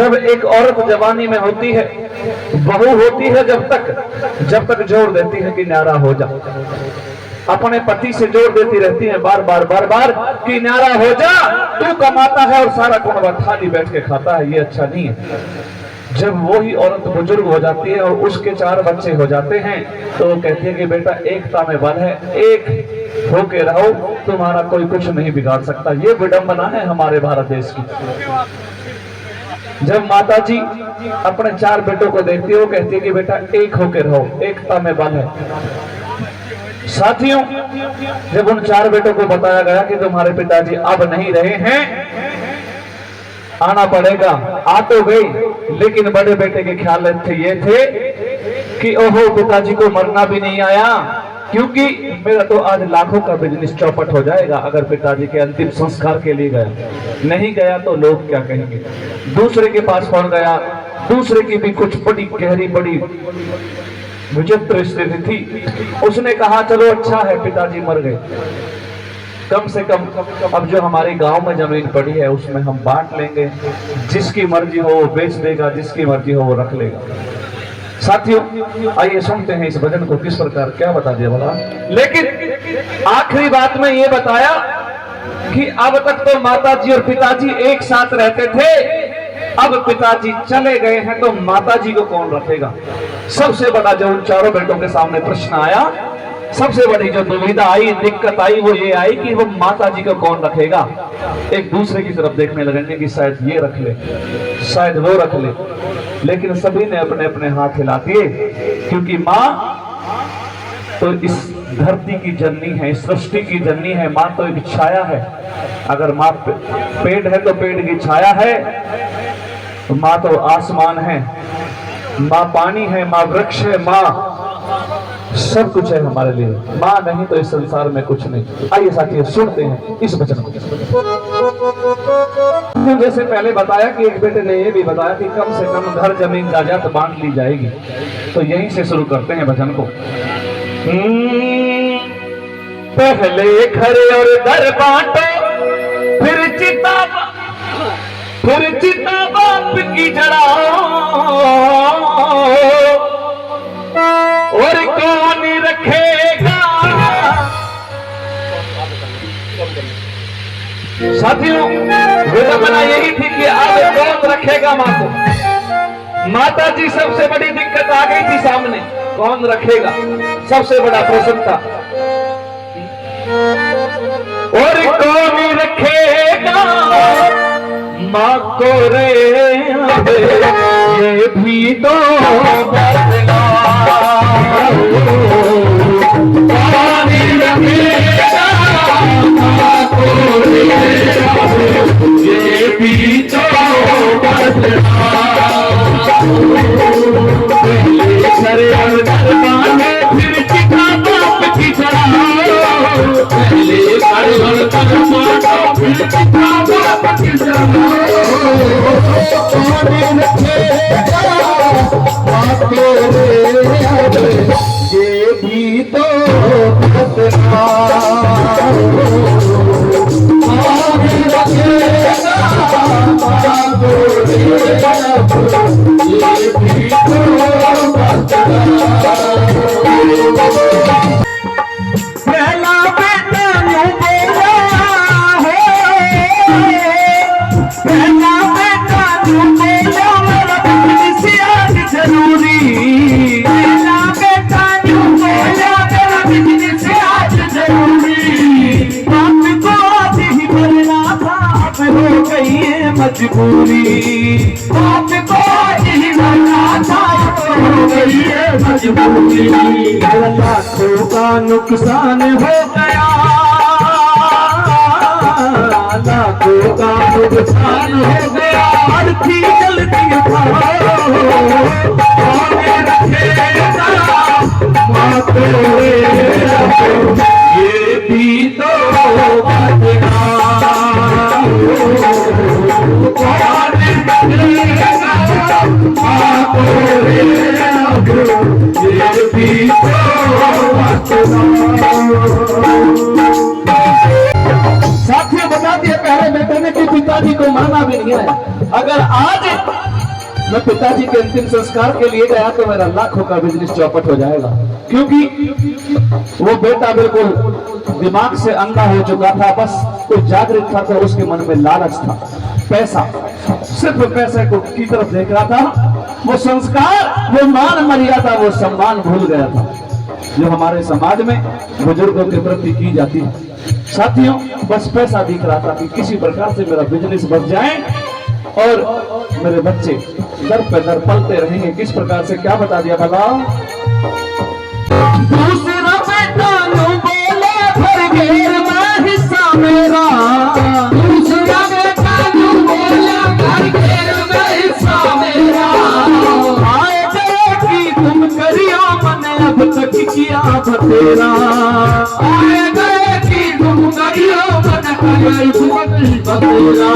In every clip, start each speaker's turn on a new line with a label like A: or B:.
A: जब एक औरत जवानी में होती है, बहू होती है, जब तक जोर देती है कि न्यारा हो जा, अपने पति से जोर देती रहती है बार बार कि न्यारा हो जा, तू कमाता है और सारा कुनबा थाली बैठ के खाता है, ये अच्छा नहीं है। जब वो ही औरत बुजुर्ग हो जाती है और उसके 4 बच्चे हो जाते हैं तो वो कहती है कि बेटा एकता में बल है, एक होके रहो, तुम्हारा कोई कुछ नहीं बिगाड़ सकता। ये विडंबना है हमारे भारत देश की। जब माता जी अपने 4 बेटों को देखती है, वो कहती है कि बेटा एक होके रहो, एकता में बल है। साथियों, जब उन 4 बेटों को बताया गया कि तुम्हारे पिताजी अब नहीं रहे हैं, आना पड़ेगा, आ तो गई, लेकिन बड़े बेटे के ख्याल ये थे कि ओहो पिताजी को मरना भी नहीं आया, क्योंकि मेरा तो आज लाखों का बिजनेस चौपट हो जाएगा अगर पिताजी के अंतिम संस्कार के लिए गया, नहीं गया तो लोग क्या कहेंगे। दूसरे के पास कौन गया, दूसरे की भी कुछ बड़ी गहरी बड़ी विचित्र स्थिति थी। उसने कहा चलो अच्छा है पिताजी मर गए, कम से कम अब जो हमारे गांव में जमीन पड़ी है उसमें हम बांट लेंगे, जिसकी मर्जी हो वो बेच देगा, जिसकी मर्जी हो वो रख लेगा। साथियों आइए सुनते हैं इस भजन को किस प्रकार क्या बता दिया बोला। लेकिन आखिरी बात में ये बताया कि अब तक तो माताजी और पिताजी एक साथ रहते थे, अब पिताजी चले गए हैं तो माताजी को कौन रखेगा। सबसे बड़ा जो उन 4 बेटों के सामने प्रश्न आया, सबसे बड़ी जो दुविधा आई, दिक्कत आई, वो ये आई कि वो माताजी को कौन रखेगा। एक दूसरे की तरफ देखने लगेंगे कि शायद ये रख ले, शायद वो रख ले, लेकिन सभी ने अपने अपने हाथ हिला दिए, क्योंकि माँ तो इस धरती की जननी है, इस सृष्टि की जननी है। माँ तो एक छाया है, अगर माँ पेड़ है तो पेड़ की छाया है, माँ तो आसमान है, माँ पानी है, माँ वृक्ष है, माँ सब कुछ है हमारे लिए। माँ नहीं तो इस संसार में कुछ नहीं। आइए साथियों सुनते हैं इस वचन को। जैसे पहले बताया कि एक बेटे ने ये भी बताया कि कम से कम घर जमीन जायदाद बांट ली जाएगी, तो यहीं से शुरू करते हैं भजन को। पहले घर और दर बांटो, फिर चिता बाप की जड़ाओ, और कौन रखेगा। साथियों विडंबना यही थी कि अब कौन रखेगा माँ को। माता जी सबसे बड़ी दिक्कत आ गई थी सामने, कौन रखेगा, सबसे बड़ा प्रश्न था। और कौन रखेगा माँ को रे, ये भी तो बदला। ये भी तो फिर चिता बाप की चढ़ाओ, पहले फिर चिता बाप की चढ़ाओ, ये भी तो बदला। पहला बेटा यूं बोला है, पहला बेटा यूं बोला मेरा बिजनेस आज जरूरी, पहला बेटा यूं बोला मेरा बिजनेस आज जरूरी। बाप को आज ही मरना था, अब हो गई है मजबूरी, बाप को आज ही मरना था, हो गई है मजबूरी। लाखों का नुकसान हो गया, लाखों का नुकसान हो गया, अर्थी जल्दी माँ को ये भी तो बदला। साथियों बता दिया पहले बेटे ने कि पिताजी को मारना भी नहीं है, अगर अगर आज मैं पिताजी के अंतिम संस्कार के लिए गया तो मेरा लाखों का बिजनेस चौपट हो जाएगा, क्योंकि वो बेटा बिल्कुल दिमाग से अंधा हो चुका था। बस कोई जागृत था तो उसके मन में लालच था, पैसा, सिर्फ पैसे को की तरफ देख रहा था। वो संस्कार, वो मान मर्यादा, वो सम्मान भूल गया था जो हमारे समाज में बुजुर्गों के प्रति की जाती है। साथियों, बस पैसा दिख रहा था कि किसी प्रकार से मेरा बिजनेस बढ़ जाए और मेरे बच्चे दर पे दर पलते रहेंगे। किस प्रकार से, क्या बता दिया भला? दूसरा बेटा नो बोले फिर घेर में हिस्सा मेरा, दूसरा बेटा नो बोले फिर घेर में हिस्सा मेरा। आए गए कि तुम करियो मैंने अब तक किया बतेरा, आए गए कि तुम करियो मैंने बतेरा।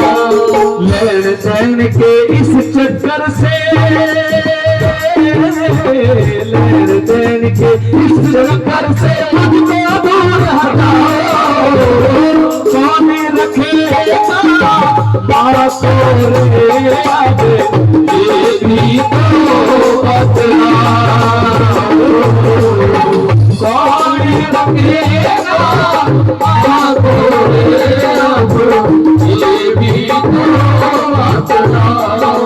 A: लेन देन के इस चक्कर से, लेन देन के इस चक्कर से मुझको दूर हटाओ। कौन रखेगा बातों रे अब ये भी तो बतलाओ। कौन रखेगा बातों रे अब ये भी तो बतलाओ।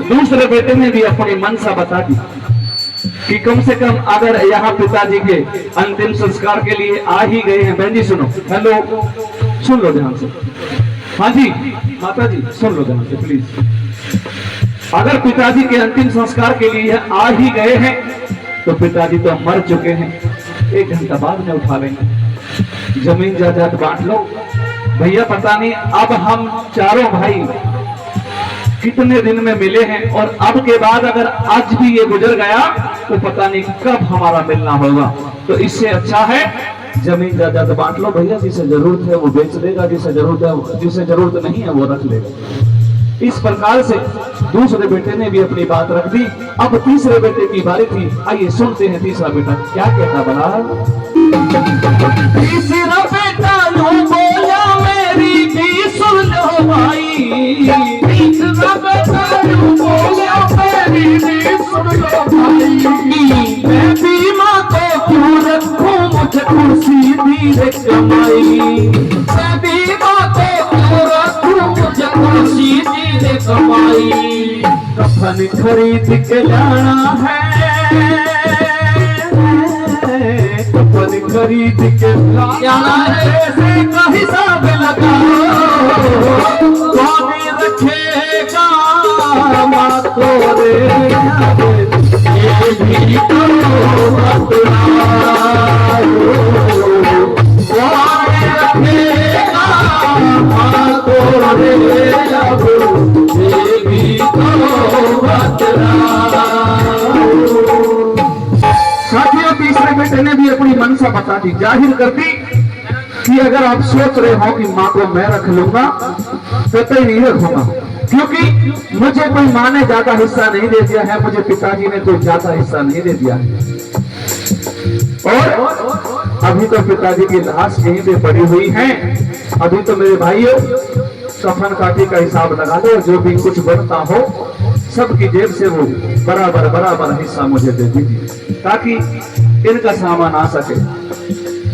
A: दूसरे बेटे ने भी अपनी मनसा बता दी कि कम से कम अगर यहाँ पिताजी के अंतिम संस्कार के लिए आ ही गए हैं। बहन जी सुनो, हेलो, सुन लो ध्यान से। हाँ जी माता जी, सुन लो ध्यान से प्लीज। अगर पिताजी के अंतिम संस्कार के लिए आ ही गए हैं तो पिताजी तो मर चुके हैं, 1 घंटा बाद में उठा लेंगे। जमीन जायदाद बांट लो भैया। पता नहीं अब हम चारों भाई कितने दिन में मिले हैं, और अब के बाद अगर आज भी ये गुजर गया तो पता नहीं कब हमारा मिलना होगा। तो इससे अच्छा है जमीन जायदाद बांट लो भैया। जिसे जरूरत है वो बेच देगा, जिसे जरूरत नहीं है वो रख लेगा। इस प्रकार से दूसरे बेटे ने भी अपनी बात रख दी। अब तीसरे बेटे की बारी थी। आइए सुनते हैं तीसरा बेटा क्या कहता बना। तीसरा बेटा यूं बोला मेरी भी सुन लो भाई, तीसरा बेटा यूं बोला मेरी भी सुन लो भाई। मैं भी माँ को क्यों रखूं, मुझे कुर्सी धीरे कमाई। मैं भी माँ को क्यों रखूं, मुझे कुर्सी धीरे कमाई। कफन खरीद के लाना है, कफन खरीद के लाना है, पैसे का हिसाब लगाओ। कौन रखेगा माँ को रे, ये भी तो बतलाओ। कौन रखेगा माँ को रे, ये भी तो बतलाओ। साथियों, तीसरे बेटे ने भी अपनी मनसा बता दी, जाहिर कर दी कि अगर आप सोच रहे हो कि माँ को मैं रख लूंगा तो कहीं नहीं रखूंगा, क्योंकि मुझे कोई माँ ने ज्यादा हिस्सा नहीं दे दिया है, मुझे पिताजी ने कोई ज्यादा हिस्सा नहीं दे दिया है। और अभी तो पिताजी की लाश यहीं पे पड़ी हुई है। अभी तो मेरे भाइयों कफन काटी का हिसाब लगा दो, जो भी कुछ बनता हो सबकी जेब से वो बराबर बराबर हिस्सा मुझे दे दीजिए ताकि इनका सामान आ सके।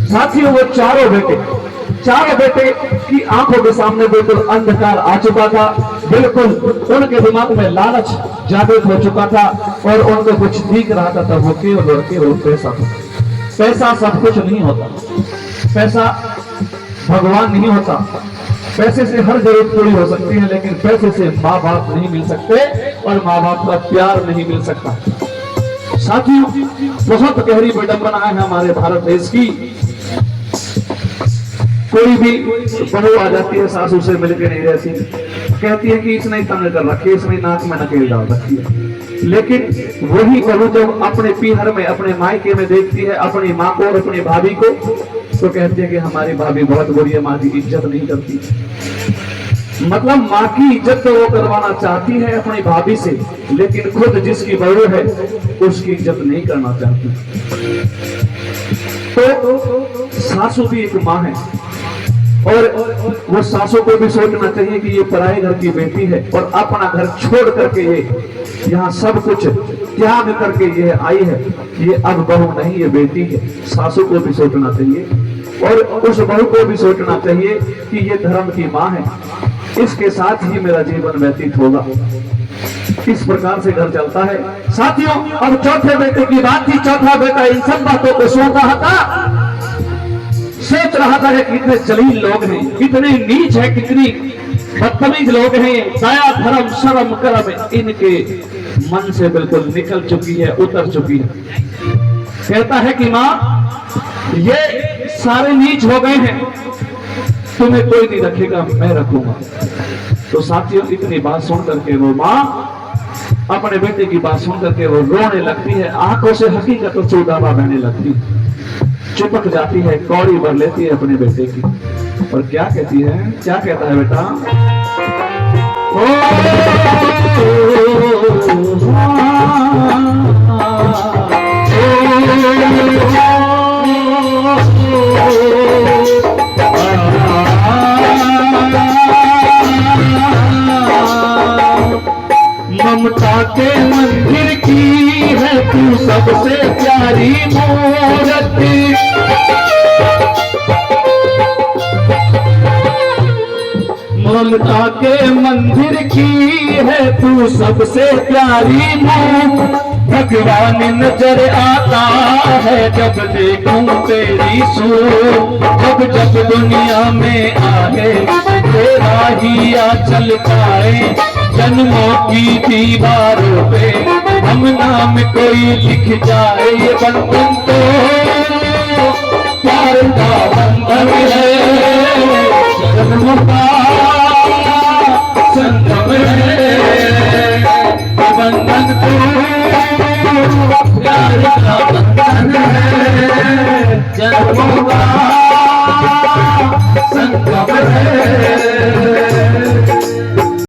A: साथियों, वो चारों बेटे की आंखों के सामने बिल्कुल अंधकार आ चुका था। बिल्कुल उनके दिमाग में लालच जागृत हो चुका था और उनको कुछ दिख रहा था, तब वो केवल पैसा था। पैसा सब कुछ नहीं होता, पैसा भगवान नहीं होता। पैसे से हर जरूरत पूरी हो सकती है, लेकिन पैसे से माँ बाप नहीं मिल सकते और माँ बाप का प्यार नहीं मिल सकता। साथियों, बहुत गहरी विडंबना है हमारे भारत देश की। कोई भी बहू आ जाती है, सासू से मिलकर नहीं रहती, कहती है कि इसने तंग कर रखी है, इसने नाक में नकेल डाल रखी है। लेकिन वही बहू जब अपने पीहर में, अपने मायके में देखती है अपनी माँ को और अपनी भाभी को, तो कहती है कि हमारी भाभी बहुत बुरी है, माँ की इज्जत नहीं करती। मतलब माँ की इज्जत तो वो करवाना चाहती है अपनी भाभी से, लेकिन खुद जिसकी बहू है उसकी इज्जत नहीं करना चाहती। तो सासू भी एक माँ है, और वो सासों को भी सोचना चाहिए कि ये पराए घर की बेटी है और अपना घर छोड़ करके ये यहाँ सब कुछ त्याग करके ये आई है। ये अब बहू नहीं, ये बेटी है। सासू को भी सोचना चाहिए और उस बहू को भी सोचना चाहिए कि ये धर्म की माँ है, इसके साथ ही मेरा जीवन व्यतीत होगा। इस प्रकार से घर चलता है। साथियों, अब चौथे बेटे की बात थी। चौथा बेटा इन सब बातों को सोच रहा था, सोच रहा था कि कितने जलील लोग हैं, कितने नीच है, कितनी बदतमीज लोग हैं। दया धर्म शर्म कर्म इनके मन से बिल्कुल निकल चुकी है, उतर चुकी है। कहता है कि माँ, ये सारे नीच हो गए हैं, तुम्हें कोई नहीं रखेगा, मैं रखूंगा। तो साथियों, इतनी बात सुन करके वो माँ अपने बेटे की बात सुन करके वो रोने लगती है। आंखों से हकीकत चौदावा बहने लगती है, चिपक जाती है, कौड़ी भर लेती है अपने बेटे की और क्या कहती है, क्या कहता है बेटा, ममता के मंदिर की है तू सबसे प्यारी मूर्ति। ममता के मंदिर की है तू सबसे प्यारी मूर्ति। भगवान नजर आता है जब देखूं तेरी सूरत। जब जब दुनिया में आए तेरा ही आंचल पाए। जन्मों की दीवारों पे हम नाम कोई लिख जाए। ये बंधन तो प्यार का बंधन है, जन्मों का संगम है। ये बंधन तो प्यार का बंधन है, जन्मों का